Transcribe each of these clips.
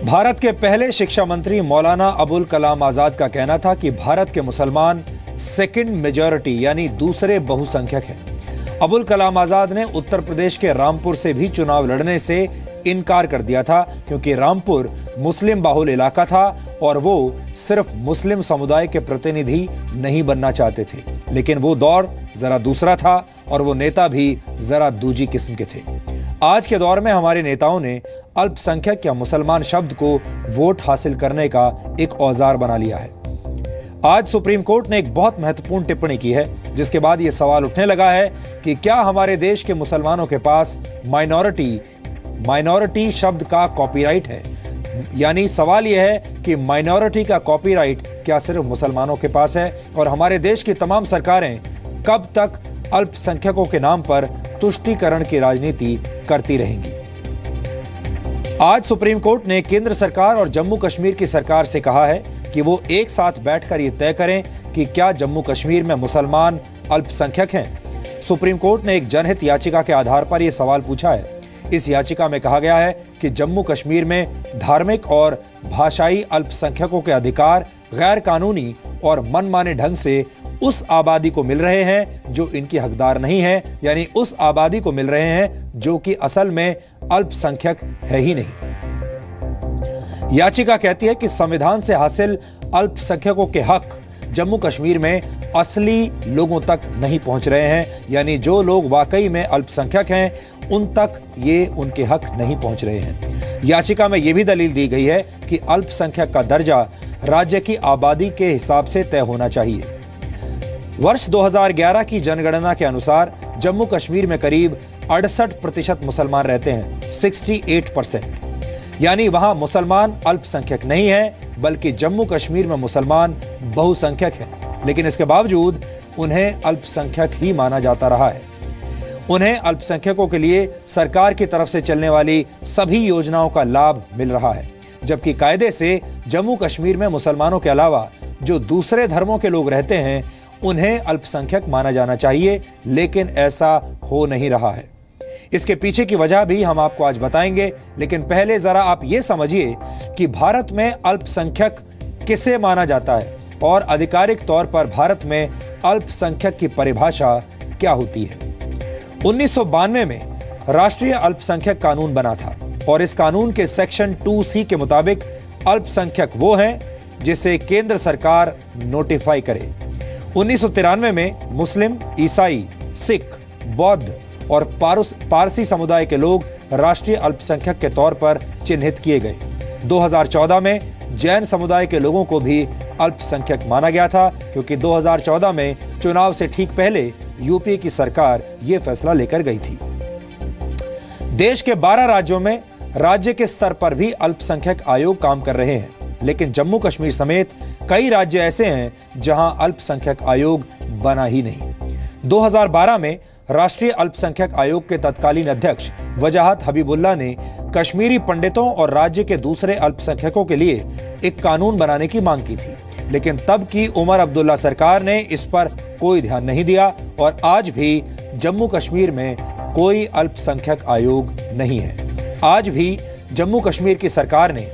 भारत के पहले शिक्षा मंत्री मौलाना अबुल कलाम आजाद का कहना था कि भारत के मुसलमान सेकंड मेजॉरिटी यानी दूसरे बहुसंख्यक हैं। अबुल कलाम आजाद ने उत्तर प्रदेश के रामपुर से भी चुनाव लड़ने से इनकार कर दिया था, क्योंकि रामपुर मुस्लिम बाहुल इलाका था और वो सिर्फ मुस्लिम समुदाय के प्रतिनिधि नहीं बनना चाहते थे। लेकिन वो दौर जरा दूसरा था और वो नेता भी जरा दूजी किस्म के थे। आज के दौर में हमारे नेताओं ने अल्पसंख्यक या मुसलमान शब्द को वोट हासिल करने का एक औजार बना लिया है। आज सुप्रीम कोर्ट ने एक बहुत महत्वपूर्ण टिप्पणी की है, जिसके बाद यह सवाल उठने लगा है कि क्या हमारे देश के मुसलमानों के पास माइनॉरिटी शब्द का कॉपीराइट है। यानी सवाल यह है कि माइनॉरिटी का कॉपीराइट क्या सिर्फ मुसलमानों के पास है और हमारे देश की तमाम सरकारें कब तक अल्पसंख्यकों के नाम पर तुष्टीकरण की राजनीति करती रहेंगी। आज सुप्रीम कोर्ट ने केंद्र सरकार और जम्मू कश्मीर की सरकार से कहा है कि वो एक साथ बैठकर ये तय करें कि क्या जम्मू कश्मीर में मुसलमान अल्पसंख्यक हैं। सुप्रीम कोर्ट ने एक जनहित याचिका के आधार पर यह सवाल पूछा है। इस याचिका में कहा गया है कि जम्मू कश्मीर में धार्मिक और भाषाई अल्पसंख्यकों के अधिकार गैर कानूनी और मनमाने ढंग से उस आबादी को मिल रहे हैं जो इनकी हकदार नहीं है, यानी उस आबादी को मिल रहे हैं जो कि असल में अल्पसंख्यक है ही नहीं। याचिका कहती है कि संविधान से हासिल अल्पसंख्यकों के हक जम्मू कश्मीर में असली लोगों तक नहीं पहुंच रहे हैं, यानी जो लोग वाकई में अल्पसंख्यक हैं उन तक ये उनके हक नहीं पहुंच रहे हैं। याचिका में यह भी दलील दी गई है कि अल्पसंख्यक का दर्जा राज्य की आबादी के हिसाब से तय होना चाहिए। वर्ष 2011 की जनगणना के अनुसार जम्मू कश्मीर में करीब 68% मुसलमान रहते हैं, 68%। यानी वहां मुसलमान अल्पसंख्यक नहीं है, बल्कि जम्मू कश्मीर में मुसलमान बहुसंख्यक हैं। लेकिन इसके बावजूद उन्हें अल्पसंख्यक ही माना जाता रहा है। उन्हें अल्पसंख्यकों के लिए सरकार की तरफ से चलने वाली सभी योजनाओं का लाभ मिल रहा है, जबकि कायदे से जम्मू कश्मीर में मुसलमानों के अलावा जो दूसरे धर्मों के लोग रहते हैं उन्हें अल्पसंख्यक माना जाना चाहिए, लेकिन ऐसा हो नहीं रहा है। इसके पीछे की वजह भी हम आपको आज बताएंगे, लेकिन पहले जरा आप ये समझिए कि भारत में अल्पसंख्यक किसे माना जाता है और आधिकारिक तौर पर भारत में अल्पसंख्यक की परिभाषा क्या होती है। 1992 में राष्ट्रीय अल्पसंख्यक कानून बना था और इस कानून के सेक्शन 2C के मुताबिक अल्पसंख्यक वो हैं जिसे केंद्र सरकार नोटिफाई करे। 1993 में मुस्लिम, ईसाई, सिख, बौद्ध और पारसी समुदाय के लोग राष्ट्रीय अल्पसंख्यक के तौर पर चिन्हित किए गए। 2014 में जैन समुदाय के लोगों को भी अल्पसंख्यक माना गया था, क्योंकि 2014 में चुनाव से ठीक पहले यूपी की सरकार यह फैसला लेकर गई थी। देश के 12 राज्यों में राज्य के स्तर पर भी अल्पसंख्यक आयोग काम कर रहे हैं, लेकिन जम्मू कश्मीर समेत कई राज्य ऐसे हैं जहां अल्पसंख्यक आयोग बना ही नहीं। 2012 में राष्ट्रीय अल्पसंख्यक आयोग के तत्कालीन अध्यक्ष वजाहत हबीबुल्लाह ने कश्मीरी पंडितों और राज्य के दूसरे अल्पसंख्यकों के लिए एक कानून बनाने की मांग की थी, लेकिन तब की उमर अब्दुल्ला सरकार ने इस पर कोई ध्यान नहीं दिया और आज भी जम्मू कश्मीर में कोई अल्पसंख्यक आयोग नहीं है। आज भी जम्मू कश्मीर की सरकार ने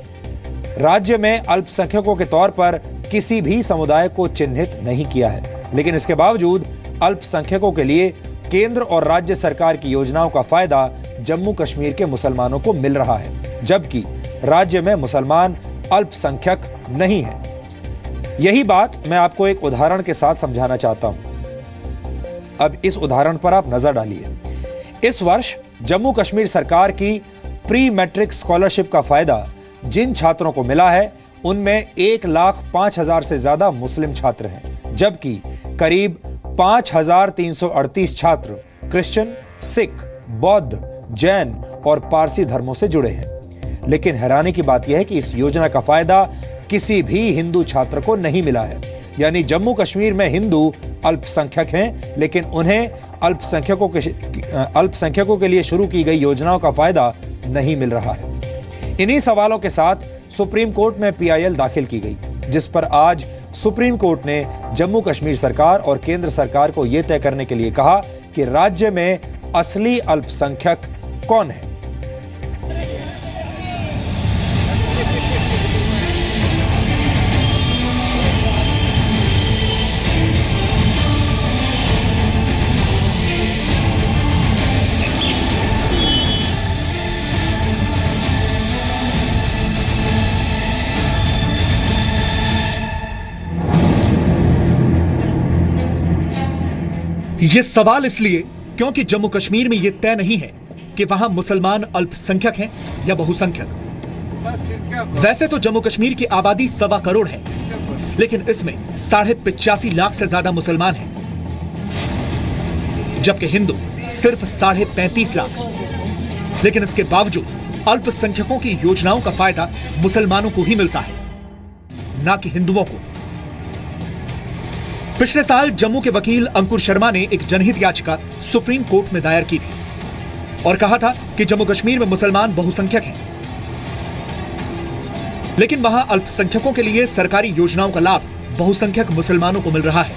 राज्य में अल्पसंख्यकों के तौर पर किसी भी समुदाय को चिन्हित नहीं किया है, लेकिन इसके बावजूद अल्पसंख्यकों के लिए केंद्र और राज्य सरकार की योजनाओं का फायदा जम्मू कश्मीर के मुसलमानों को मिल रहा है, जबकि राज्य में मुसलमान अल्पसंख्यक नहीं है। यही बात मैं आपको एक उदाहरण के साथ समझाना चाहता हूं। अब इस उदाहरण पर आप नजर डालिए। इस वर्ष जम्मू कश्मीर सरकार की प्री मैट्रिक स्कॉलरशिप का फायदा जिन छात्रों को मिला है उनमें 1,05,000 से ज्यादा मुस्लिम छात्र हैं, जबकि करीब 5,338 छात्र क्रिश्चियन, सिख, बौद्ध, जैन और पारसी धर्मों से जुड़े हैं। लेकिन हैरानी की बात यह है कि इस योजना का फायदा किसी भी हिंदू छात्र को नहीं मिला है। यानी जम्मू कश्मीर में हिंदू अल्पसंख्यक हैं, लेकिन उन्हें अल्पसंख्यकों के लिए शुरू की गई योजनाओं का फायदा नहीं मिल रहा है। इन्हीं सवालों के साथ सुप्रीम कोर्ट में PIL दाखिल की गई, जिस पर आज सुप्रीम कोर्ट ने जम्मू कश्मीर सरकार और केंद्र सरकार को यह तय करने के लिए कहा कि राज्य में असली अल्पसंख्यक कौन है। ये सवाल इसलिए क्योंकि जम्मू कश्मीर में यह तय नहीं है कि वहां मुसलमान अल्पसंख्यक हैं या बहुसंख्यक। वैसे तो जम्मू कश्मीर की आबादी 1.25 करोड़ है, लेकिन इसमें 85.5 लाख से ज्यादा मुसलमान हैं, जबकि हिंदू सिर्फ 35.5 लाख। लेकिन इसके बावजूद अल्पसंख्यकों की योजनाओं का फायदा मुसलमानों को ही मिलता है, ना कि हिंदुओं को। पिछले साल जम्मू के वकील अंकुर शर्मा ने एक जनहित याचिका सुप्रीम कोर्ट में दायर की थी और कहा था कि जम्मू कश्मीर में मुसलमान बहुसंख्यक हैं, लेकिन वहां अल्पसंख्यकों के लिए सरकारी योजनाओं का लाभ बहुसंख्यक मुसलमानों को मिल रहा है।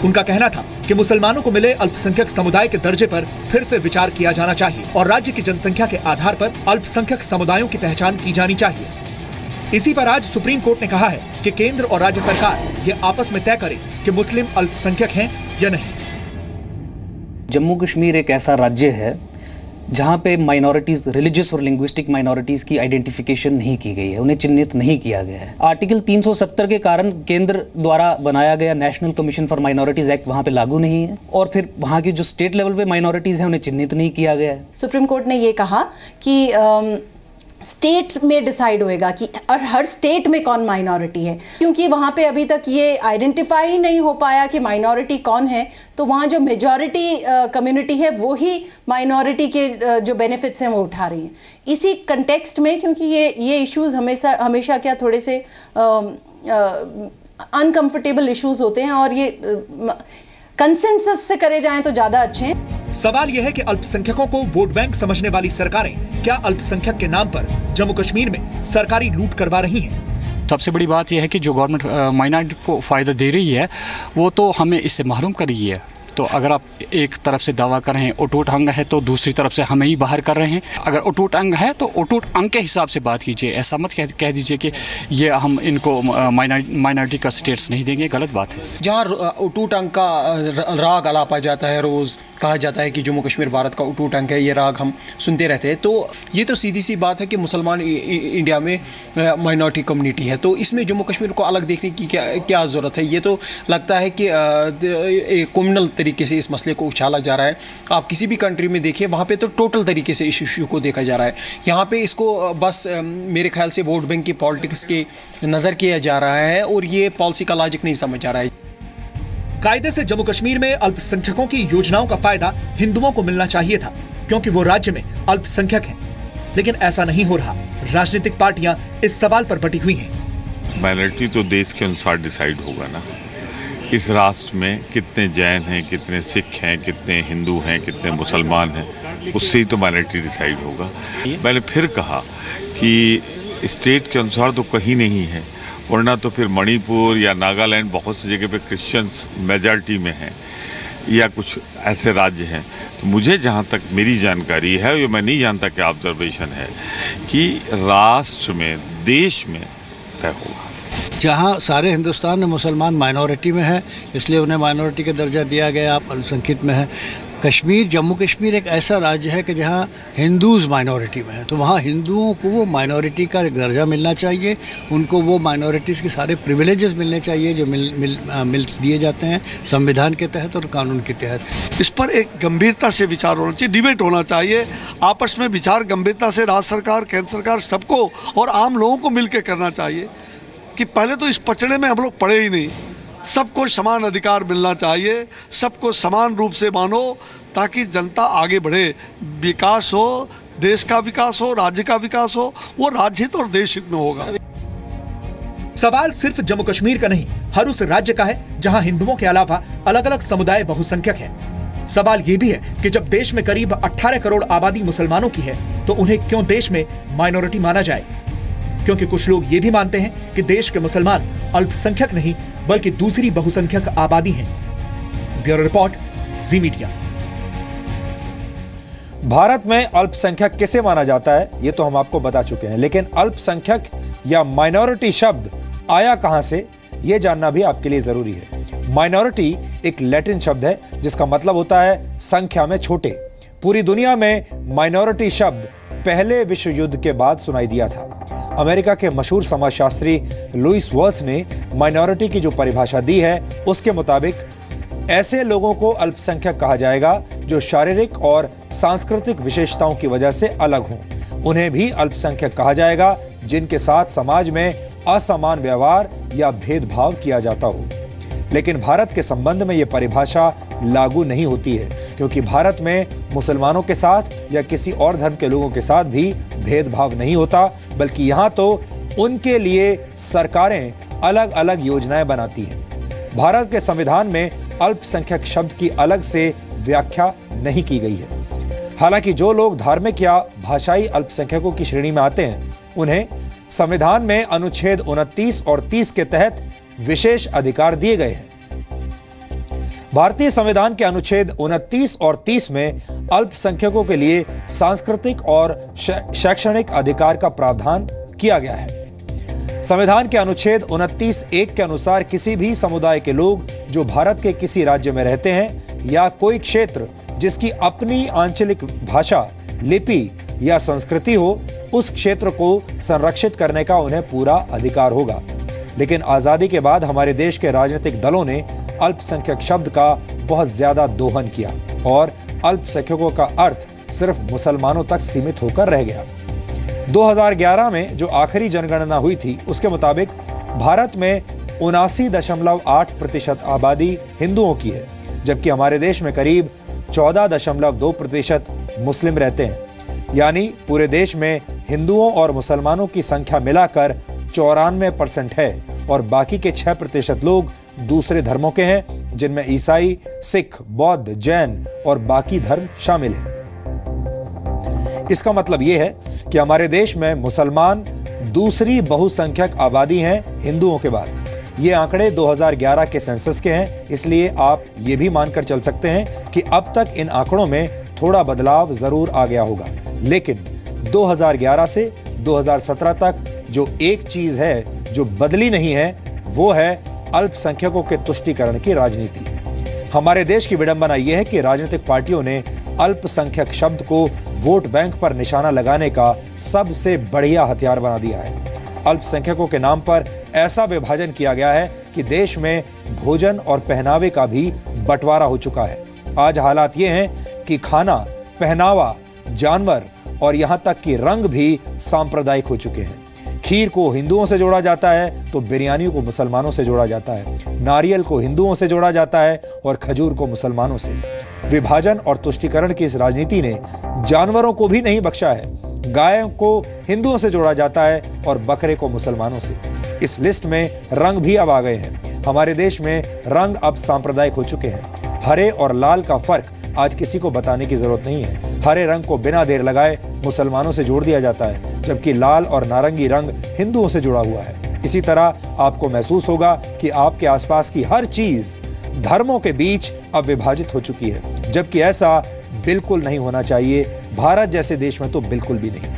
उनका कहना था कि मुसलमानों को मिले अल्पसंख्यक समुदाय के दर्जे पर फिर से विचार किया जाना चाहिए और राज्य की जनसंख्या के आधार पर अल्पसंख्यक समुदायों की पहचान की जानी चाहिए। इसी पर आज सुप्रीम कोर्ट ने कहा है कि केंद्र और राज्य सरकार ये आपस में तय करे कि मुस्लिम अल्पसंख्यक हैं या नहीं। जम्मू कश्मीर एक ऐसा राज्य है जहां पे माइनॉरिटीज, रिलीजियस और लिंग्विस्टिक माइनॉरिटीज की आइडेंटिफिकेशन नहीं की गई है, उन्हें चिन्हित नहीं किया गया है। आर्टिकल 370 के कारण केंद्र द्वारा बनाया गया national commission for minorities act वहां पे लागू नहीं है और फिर वहां की जो स्टेट लेवल पे माइनॉरिटीज हैं उन्हें चिन्हित नहीं किया गया है। सुप्रीम कोर्ट ने ये कहा कि स्टेट्स में डिसाइड होएगा कि और हर स्टेट में कौन माइनॉरिटी है, क्योंकि वहाँ पे अभी तक ये आइडेंटिफाई नहीं हो पाया कि माइनॉरिटी कौन है। तो वहाँ जो मेजॉरिटी कम्युनिटी है वो ही माइनॉरिटी के जो बेनिफिट्स हैं वो उठा रही हैं। इसी कंटेक्स्ट में, क्योंकि ये इश्यूज हमेशा क्या थोड़े से अनकंफर्टेबल इश्यूज होते हैं और ये कंसेंसस से करे जाएं तो ज्यादा अच्छे हैं। सवाल यह है कि अल्पसंख्यकों को वोट बैंक समझने वाली सरकारें क्या अल्पसंख्यक के नाम पर जम्मू कश्मीर में सरकारी लूट करवा रही हैं? सबसे बड़ी बात यह है कि जो गवर्नमेंट माइनॉरिटी को फ़ायदा दे रही है वो तो हमें इससे महरूम कर रही है। तो अगर आप एक तरफ से दावा कर रहे हैं अटूट अंग है तो दूसरी तरफ से हमें ही बाहर कर रहे हैं। अगर अटूट अंग है तो अटूट अंग के हिसाब से बात कीजिए, ऐसा मत कह दीजिए कि ये हम इनको माइनॉरिटी का स्टेटस नहीं देंगे, गलत बात है। जहाँ अटूट अंग का राग अलापा जाता है, रोज़ कहा जाता है कि जम्मू कश्मीर भारत का अटूट अंग है, ये राग हम सुनते रहते हैं। तो ये तो सीधी सी बात है कि मुसलमान इंडिया में माइनॉरिटी कम्युनिटी है, तो इसमें जम्मू कश्मीर को अलग देखने की क्या ज़रूरत है। ये तो लगता है कि कम्युनल तरीके से इस मसले को उछाला जा रहा है। आप किसी भी कंट्री में देखिए, वहाँ पे तो टोटल तरीके से इस इशू को देखा जा रहा है। यहाँ पे इसको बस मेरे ख्याल से वोट बैंक की पॉलिटिक्स के नज़र किया जा रहा है और ये पॉलिसी का लॉजिक नहीं समझ आ रहा है। कायदे से जम्मू कश्मीर में अल्पसंख्यकों की योजनाओं का फायदा हिंदुओं को मिलना चाहिए था, क्योंकि वो राज्य में अल्पसंख्यक हैं, लेकिन ऐसा नहीं हो रहा। राजनीतिक पार्टियां इस सवाल पर बटी हुई हैं। माइनॉरिटी तो देश के अनुसार डिसाइड होगा ना। इस राष्ट्र में कितने जैन हैं, कितने सिख हैं, कितने हिंदू हैं, कितने मुसलमान हैं, उससे ही तो माइनॉरिटी डिसाइड होगा। मैंने फिर कहा कि स्टेट के अनुसार तो कहीं नहीं है, वरना तो फिर मणिपुर या नागालैंड बहुत सी जगह पे क्रिश्चियंस मेजॉरिटी में हैं या कुछ ऐसे राज्य हैं। तो मुझे जहाँ तक मेरी जानकारी है, ये मैं नहीं जानता क्या ऑब्जर्वेशन है, कि राष्ट्र में, देश में तय होगा। जहाँ सारे हिंदुस्तान में मुसलमान माइनॉरिटी में है, इसलिए उन्हें माइनॉरिटी का दर्जा दिया गया, आप अल्पसंख्यक में है। कश्मीर, जम्मू कश्मीर एक ऐसा राज्य है कि जहाँ हिंदूज़ माइनॉरिटी में है, तो वहाँ हिंदुओं को वो माइनॉरिटी का दर्जा मिलना चाहिए, उनको वो माइनॉरिटीज़ के सारे प्रिविलेजेस मिलने चाहिए जो मिल दिए जाते हैं संविधान के तहत और कानून के तहत। इस पर एक गंभीरता से विचार होना चाहिए, डिबेट होना चाहिए, आपस में विचार गंभीरता से राज्य सरकार, केंद्र सरकार, सबको और आम लोगों को मिल के करना चाहिए कि पहले तो इस पचड़े में हम लोग पड़े ही नहीं। सबको समान अधिकार मिलना चाहिए, सबको समान रूप से मानो, ताकि जनता आगे बढ़े, विकास हो, देश का विकास हो, राज्य का विकास हो, वो राज्य हित और देश हित में होगा। सवाल सिर्फ जम्मू कश्मीर का नहीं, हर उस राज्य का है जहां हिंदुओं के अलावा अलग अलग समुदाय बहुसंख्यक हैं। सवाल यह भी है कि जब देश में करीब 18 करोड़ आबादी मुसलमानों की है, तो उन्हें क्यों देश में माइनॉरिटी माना जाए? क्योंकि कुछ लोग ये भी मानते हैं कि देश के मुसलमान अल्पसंख्यक नहीं बल्कि दूसरी बहुसंख्यक आबादी हैं। ब्यूरो रिपोर्ट, जी मीडिया। भारत में अल्पसंख्यक किसे माना जाता है ये तो हम आपको बता चुके हैं, लेकिन अल्पसंख्यक या माइनॉरिटी शब्द आया कहां से ये जानना भी आपके लिए जरूरी है। माइनॉरिटी एक लैटिन शब्द है जिसका मतलब होता है संख्या में छोटे। पूरी दुनिया में माइनॉरिटी शब्द पहले विश्व युद्ध के बाद सुनाई दिया था। अमेरिका के मशहूर समाजशास्त्री लुइस वर्थ ने माइनॉरिटी की जो परिभाषा दी है उसके मुताबिक ऐसे लोगों को अल्पसंख्यक कहा जाएगा जो शारीरिक और सांस्कृतिक विशेषताओं की वजह से अलग हों। उन्हें भी अल्पसंख्यक कहा जाएगा जिनके साथ समाज में असमान व्यवहार या भेदभाव किया जाता हो। लेकिन भारत के संबंध में यह परिभाषा लागू नहीं होती है, क्योंकि भारत में मुसलमानों के साथ या किसी और धर्म के लोगों के साथ भी भेदभाव नहीं होता, बल्कि यहाँ तो उनके लिए सरकारें अलग अलग योजनाएं बनाती हैं। भारत के संविधान में अल्पसंख्यक शब्द की अलग से व्याख्या नहीं की गई है। हालांकि जो लोग धार्मिक या भाषाई अल्पसंख्यकों की श्रेणी में आते हैं, उन्हें संविधान में अनुच्छेद 29 और 30 के तहत विशेष अधिकार दिए गए हैं। भारतीय संविधान के अनुच्छेद 29 और 30 में अल्पसंख्यकों के लिए सांस्कृतिक और शैक्षणिक अधिकार का प्रावधान किया गया है। संविधान के अनुच्छेद 29(1) के अनुसार किसी भी समुदाय के लोग जो भारत के किसी राज्य में रहते हैं या कोई क्षेत्र जिसकी अपनी आंचलिक भाषा, लिपि या संस्कृति हो, उस क्षेत्र को संरक्षित करने का उन्हें पूरा अधिकार होगा। लेकिन आजादी के बाद हमारे देश के राजनीतिक दलों ने अल्पसंख्यक शब्द का बहुत ज्यादा दोहन किया और अल्पसंख्यकों का अर्थ सिर्फ मुसलमानों तक सीमित होकर रह गया। 2011 में जो आखिरी जनगणना हुई थी उसके मुताबिक भारत में 79.8% आबादी हिंदुओं की है, जबकि हमारे देश में करीब 14.2% मुस्लिम रहते हैं। यानी पूरे देश में हिंदुओं और मुसलमानों की संख्या मिलाकर 94% है और बाकी के 6% लोग दूसरे धर्मों के हैं, जिनमें ईसाई, सिख, बौद्ध, जैन और बाकी धर्म शामिल हैं। इसका मतलब यह है कि हमारे देश में मुसलमान दूसरी बहुसंख्यक आबादी हैं हिंदुओं के बाद। ये आंकड़े 2011 के सेंसस के हैं, इसलिए आप ये भी मानकर चल सकते हैं कि अब तक इन आंकड़ों में थोड़ा बदलाव जरूर आ गया होगा। लेकिन 2011 से 2017 तक जो एक चीज है जो बदली नहीं है, वो है अल्पसंख्यकों के तुष्टीकरण की राजनीति। हमारे देश की विडंबना यह है कि राजनीतिक पार्टियों ने अल्पसंख्यक शब्द को वोट बैंक पर निशाना लगाने का सबसे बढ़िया हथियार बना दिया है। अल्पसंख्यकों के नाम पर ऐसा विभाजन किया गया है कि देश में भोजन और पहनावे का भी बंटवारा हो चुका है। आज हालात ये हैं कि खाना, पहनावा, जानवर और यहां तक कि रंग भी सांप्रदायिक हो चुके हैं। खीर को हिंदुओं से जोड़ा जाता है तो बिरयानी को मुसलमानों से जोड़ा जाता है। नारियल को हिंदुओं से जोड़ा जाता है और खजूर को मुसलमानों से। विभाजन और तुष्टीकरण की इस राजनीति ने जानवरों को भी नहीं बख्शा है। गाय को हिंदुओं से जोड़ा जाता है और बकरे को मुसलमानों से। इस लिस्ट में रंग भी अब आ गए हैं। हमारे देश में रंग अब सांप्रदायिक हो चुके हैं। हरे और लाल का फर्क आज किसी को बताने की जरूरत नहीं है। हरे रंग को बिना देर लगाए मुसलमानों से जोड़ दिया जाता है, जबकि लाल और नारंगी रंग हिंदुओं से जुड़ा हुआ है। इसी तरह आपको महसूस होगा कि आपके आसपास की हर चीज धर्मों के बीच अब विभाजित हो चुकी है, जबकि ऐसा बिल्कुल नहीं होना चाहिए। भारत जैसे देश में तो बिल्कुल भी नहीं।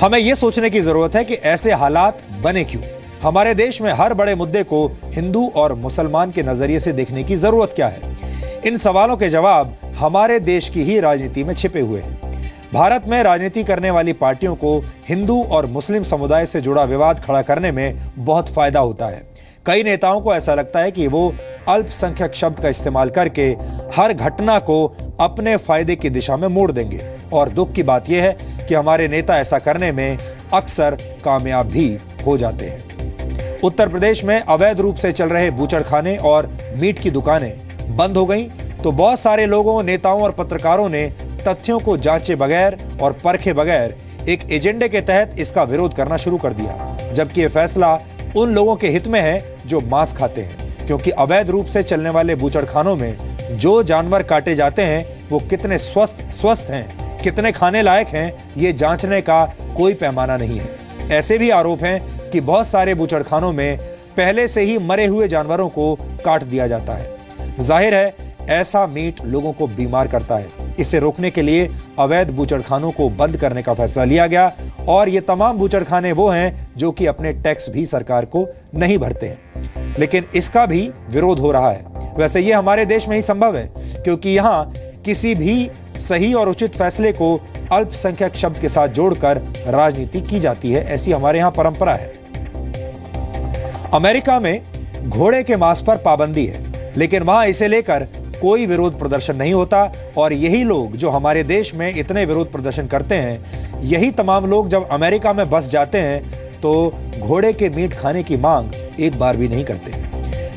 हमें यह सोचने की जरूरत है कि ऐसे हालात बने क्यों। हमारे देश में हर बड़े मुद्दे को हिंदू और मुसलमान के नजरिए से देखने की जरूरत क्या है? इन सवालों के जवाब हमारे देश की ही राजनीति में छिपे हुए हैं। भारत में राजनीति करने वाली पार्टियों को हिंदू और मुस्लिम समुदाय से जुड़ा विवाद खड़ा करने में बहुत फायदा होता है। कई नेताओं को ऐसा लगता है कि वो अल्पसंख्यक शब्द का इस्तेमाल करके हर घटना को अपने फायदे की दिशा में मोड़ देंगे। और दुख की बात यह है कि हमारे नेता ऐसा करने में अक्सर कामयाब भी हो जाते हैं। उत्तर प्रदेश में अवैध रूप से चल रहे बूचड़खाने और मीट की दुकानें बंद हो गईं, तो बहुत सारे लोगों, नेताओं और पत्रकारों ने तथ्यों को जांचे बगैर और परखे बगैर एक एजेंडे के तहत इसका विरोध करना शुरू कर दिया। जबकि यह फैसला उन लोगों के हित में है जो मांस खाते हैं, क्योंकि अवैध रूप से चलने वाले बूचड़खानों में जो जानवर काटे जाते हैं वो कितने स्वस्थ हैं, कितने खाने लायक हैं, ये जांचने का कोई पैमाना नहीं है। ऐसे भी आरोप हैं कि बहुत सारे बूचड़खानों में पहले से ही मरे हुए जानवरों को काट दिया जाता है। जाहिर है ऐसा मीट लोगों को बीमार करता है। इसे रोकने के लिए अवैध बूचड़खानों को बंद करने का फैसला लिया गया और ये तमाम बूचड़खाने वो हैं जो कि अपने टैक्स भी सरकार को नहीं भरते हैं, लेकिन इसका भी विरोध हो रहा है। वैसे ये हमारे देश में ही संभव है, क्योंकि यहाँ किसी भी सही और उचित फैसले को अल्पसंख्यक शब्द के साथ जोड़कर राजनीति की जाती है। ऐसी हमारे यहां परंपरा है। अमेरिका में घोड़े के मांस पर पाबंदी है, लेकिन वहां इसे लेकर कोई विरोध प्रदर्शन नहीं होता। और यही लोग जो हमारे देश में इतने विरोध प्रदर्शन करते हैं, यही तमाम लोग जब अमेरिका में बस जाते हैं तो घोड़े के मीट खाने की मांग एक बार भी नहीं करते।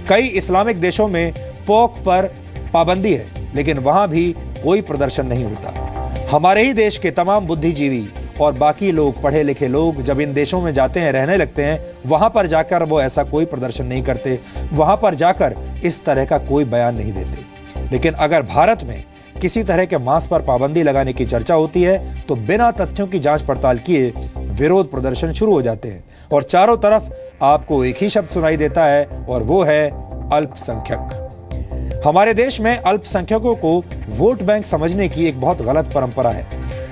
कई इस्लामिक देशों में पोर्क पर पाबंदी है, लेकिन वहां भी कोई प्रदर्शन नहीं होता। हमारे ही देश के तमाम बुद्धिजीवी और बाकी लोग, पढ़े लिखे लोग जब इन देशों में जाते हैं, रहने लगते हैं, वहां पर जाकर वो ऐसा कोई प्रदर्शन नहीं करते, वहां पर जाकर इस तरह का कोई बयान नहीं देते। लेकिन अगर भारत में किसी तरह के मांस पर पाबंदी लगाने की चर्चा होती है तो बिना तथ्यों की जांच पड़ताल किए विरोध प्रदर्शन शुरू हो जाते हैं और चारों तरफ आपको एक ही शब्द सुनाई देता है और वो है अल्पसंख्यक। हमारे देश में अल्पसंख्यकों को वोट बैंक समझने की एक बहुत गलत परंपरा है।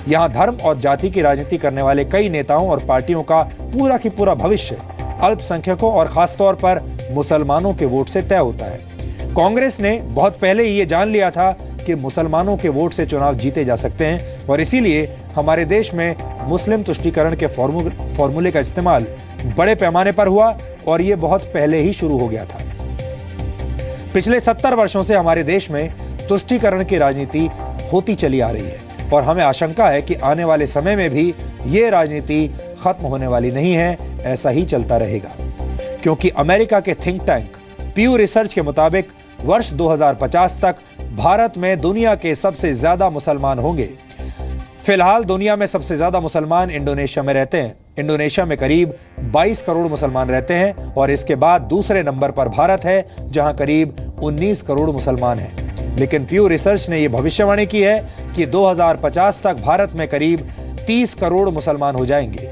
यहाँ धर्म और जाति की राजनीति करने वाले कई नेताओं और पार्टियों का पूरा की पूरा भविष्य अल्पसंख्यकों और खासतौर पर मुसलमानों के वोट से तय होता है। कांग्रेस ने बहुत पहले ही ये जान लिया था कि मुसलमानों के वोट से चुनाव जीते जा सकते हैं और इसीलिए हमारे देश में मुस्लिम तुष्टीकरण के फॉर्मूले का इस्तेमाल बड़े पैमाने पर हुआ और ये बहुत पहले ही शुरू हो गया था। पिछले 70 वर्षों से हमारे देश में तुष्टीकरण की राजनीति होती चली आ रही है और हमें आशंका है कि आने वाले समय में भी ये राजनीति खत्म होने वाली नहीं है, ऐसा ही चलता रहेगा। क्योंकि अमेरिका के थिंक टैंक प्यू रिसर्च के मुताबिक वर्ष 2050 तक भारत में दुनिया के सबसे ज्यादा मुसलमान होंगे। फिलहाल दुनिया में सबसे ज्यादा मुसलमान इंडोनेशिया में रहते हैं। इंडोनेशिया में करीब 22 करोड़ मुसलमान रहते हैं और इसके बाद दूसरे नंबर पर भारत है, जहां करीब 19 करोड़ मुसलमान हैं। लेकिन प्यू रिसर्च ने यह भविष्यवाणी की है कि 2050 तक भारत में करीब 30 करोड़ मुसलमान हो जाएंगे।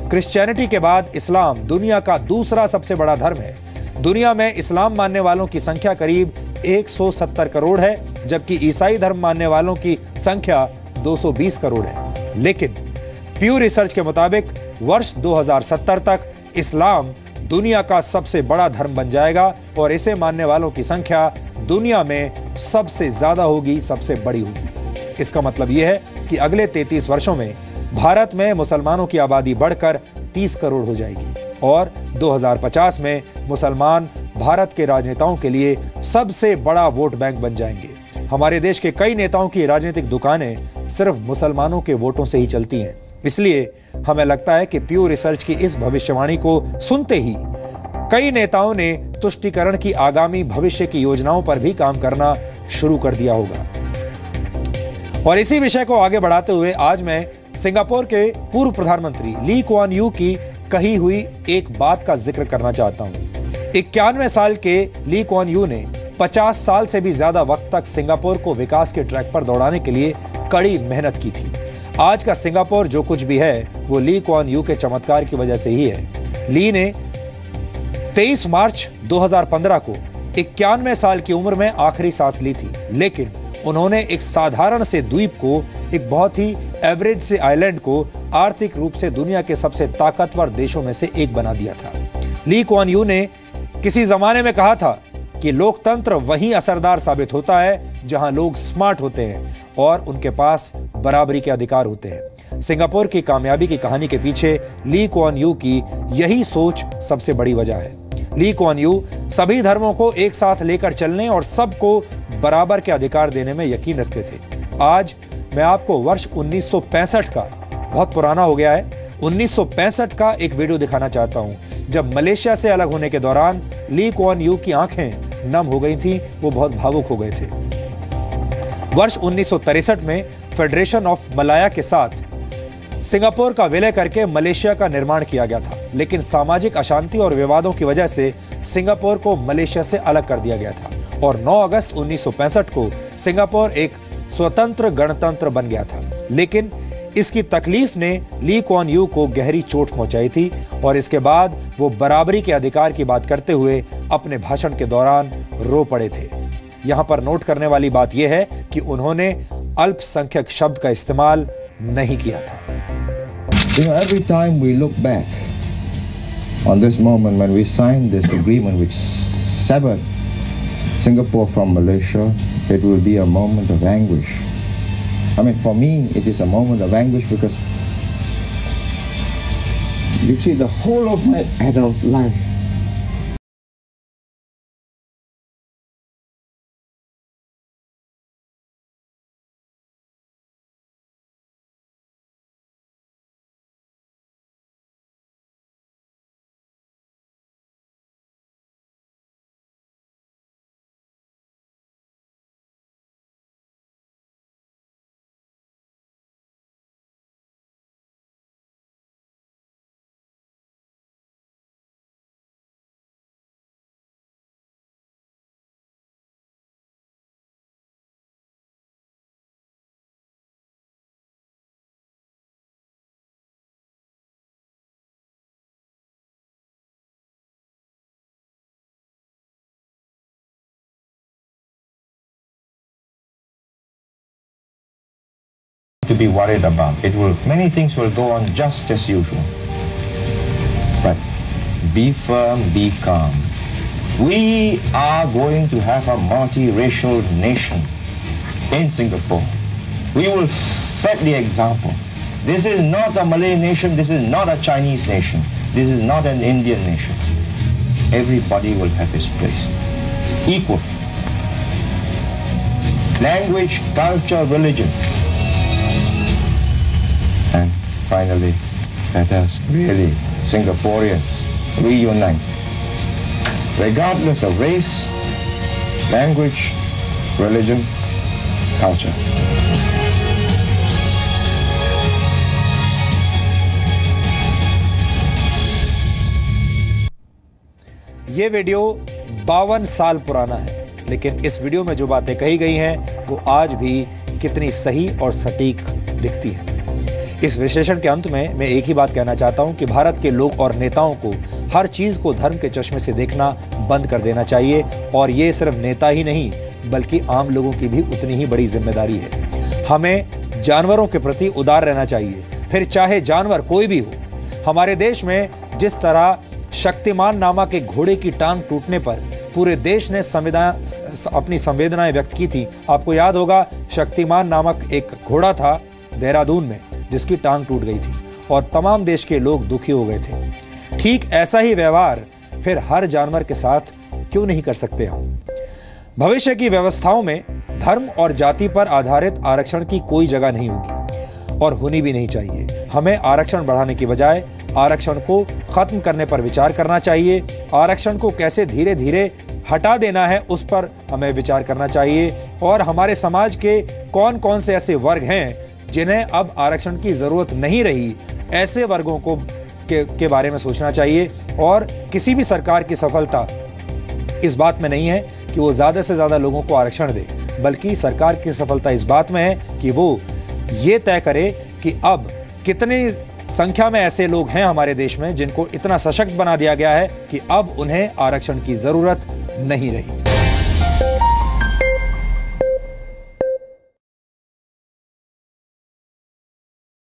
क्रिश्चियनिटी के बाद इस्लाम दुनिया का दूसरा सबसे बड़ा धर्म है। दुनिया में इस्लाम मानने वालों की संख्या करीब 170 करोड़ है, जबकि ईसाई धर्म मानने वालों की संख्या 220 करोड़ है। लेकिन प्यू रिसर्च के मुताबिक वर्ष 2070 तक इस्लाम दुनिया का सबसे बड़ा धर्म बन जाएगा और इसे मानने वालों की संख्या दुनिया में सबसे ज्यादा होगी, सबसे बड़ी होगी। इसका मतलब यह है कि अगले 33 वर्षों में भारत में मुसलमानों की आबादी बढ़कर 30 करोड़ हो जाएगी और 2050 में मुसलमान भारत के राजनेताओं के लिए सबसे बड़ा वोट बैंक बन जाएंगे। हमारे देश के कई नेताओं की राजनीतिक दुकानें सिर्फ मुसलमानों के वोटों से ही चलती हैं। इसलिए हमें लगता है कि प्यू रिसर्च की इस भविष्यवाणी को सुनते ही कई नेताओं ने तुष्टीकरण की आगामी भविष्य की योजनाओं पर भी काम करना शुरू कर दिया होगा। और इसी विषय को आगे बढ़ाते हुए आज मैं सिंगापुर के पूर्व प्रधानमंत्री ली कुआन यू की कही हुई एक बात का जिक्र करना चाहता हूं। 91 साल के ली कुआन यू ने 50 साल से भी ज्यादा वक्त तक सिंगापुर को विकास के ट्रैक पर दौड़ाने के लिए कड़ी मेहनत की थी। आज का सिंगापुर जो कुछ भी है वो ली कुआन यू के चमत्कार की वजह से ही है। ली ने 23 मार्च 2015 को 91 साल की उम्र में आखिरी सांस ली थी, लेकिन उन्होंने एक साधारण से द्वीप को, एक बहुत ही एवरेज से आइलैंड को आर्थिक रूप से दुनिया के सबसे ताकतवर देशों में से एक बना दिया था। ली कुआन यू ने किसी जमाने में कहा था कि लोकतंत्र वहीं असरदार साबित होता है जहां लोग स्मार्ट होते हैं और उनके पास बराबरी के अधिकार होते हैं। सिंगापुर की कामयाबी की कहानी के पीछे ली कुआन यू की यही सोच सबसे बड़ी वजह है। ली कुआन यू सभी धर्मों को एक साथ लेकर चलने और सबको बराबर के अधिकार देने में यकीन रखते थे। आज मैं आपको वर्ष 1965 का, बहुत पुराना हो गया है, 1965 का एक वीडियो दिखाना चाहता हूं, जब मलेशिया से अलग होने के दौरान ली कुआन यू की आंखें नम हो गई थीं, वो बहुत भावुक हो गए थे। वर्ष 1963 में फेडरेशन ऑफ मलाया के साथ सिंगापुर का विलय करके मलेशिया का निर्माण किया गया था, लेकिन सामाजिक अशांति और विवादों की वजह से सिंगापुर को मलेशिया से अलग कर दिया गया था और 9 अगस्त 1965 को सिंगापुर एक स्वतंत्र गणतंत्र बन गया था। लेकिन इसकी तकलीफ ने ली कुआन यू को गहरी चोट पहुंचाई थी और इसके बाद वो बराबरी के अधिकार की बात करते हुए अपने भाषण के दौरान रो पड़े थे। यहां पर नोट करने वाली बात यह है कि उन्होंने अल्पसंख्यक शब्द का इस्तेमाल नहीं किया था। Every time we look back on this moment when we signed this agreement which severed Singapore from Malaysia, it will be a moment of anguish, I mean, for me, it is a moment of anguish because you see, the whole of my adult life to be worried about. Many things will go on just as usual. But be firm, be calm. We are going to have a multiracial nation in Singapore. We will set the example. This is not a Malay nation, this is not a Chinese nation, this is not an Indian nation. Everybody will have his place. Equal. Language, culture, religion. And finally, let us really, Singaporeans, reunite. Regardless of race, language, religion, culture. ये video 52 साल पुराना है, लेकिन इस video में जो बातें कही गई हैं वो आज भी कितनी सही और सटीक दिखती हैं। इस विश्लेषण के अंत में मैं एक ही बात कहना चाहता हूं कि भारत के लोग और नेताओं को हर चीज को धर्म के चश्मे से देखना बंद कर देना चाहिए, और ये सिर्फ नेता ही नहीं बल्कि आम लोगों की भी उतनी ही बड़ी जिम्मेदारी है। हमें जानवरों के प्रति उदार रहना चाहिए, फिर चाहे जानवर कोई भी हो। हमारे देश में जिस तरह शक्तिमान नामक एक घोड़े की टांग टूटने पर पूरे देश ने अपनी संवेदनाएं व्यक्त की थी। आपको याद होगा, शक्तिमान नामक एक घोड़ा था देहरादून में जिसकी टांग टूट गई थी और तमाम देश के लोग दुखी हो गए थे। ठीक ऐसा ही व्यवहार फिर हर जानवर के साथ क्यों नहीं कर सकते हम। भविष्य की व्यवस्थाओं में धर्म और जाति पर आधारित आरक्षण की कोई जगह नहीं होगी और होनी भी नहीं चाहिए। हमें आरक्षण बढ़ाने की बजाय आरक्षण को खत्म करने पर विचार करना चाहिए। आरक्षण को कैसे धीरे धीरे हटा देना है उस पर हमें विचार करना चाहिए, और हमारे समाज के कौन कौन से ऐसे वर्ग हैं जिन्हें अब आरक्षण की जरूरत नहीं रही, ऐसे वर्गों को के बारे में सोचना चाहिए। और किसी भी सरकार की सफलता इस बात में नहीं है कि वो ज्यादा से ज्यादा लोगों को आरक्षण दे, बल्कि सरकार की सफलता इस बात में है कि वो ये तय करे कि अब कितनी संख्या में ऐसे लोग हैं हमारे देश में जिनको इतना सशक्त बना दिया गया है कि अब उन्हें आरक्षण की जरूरत नहीं रही।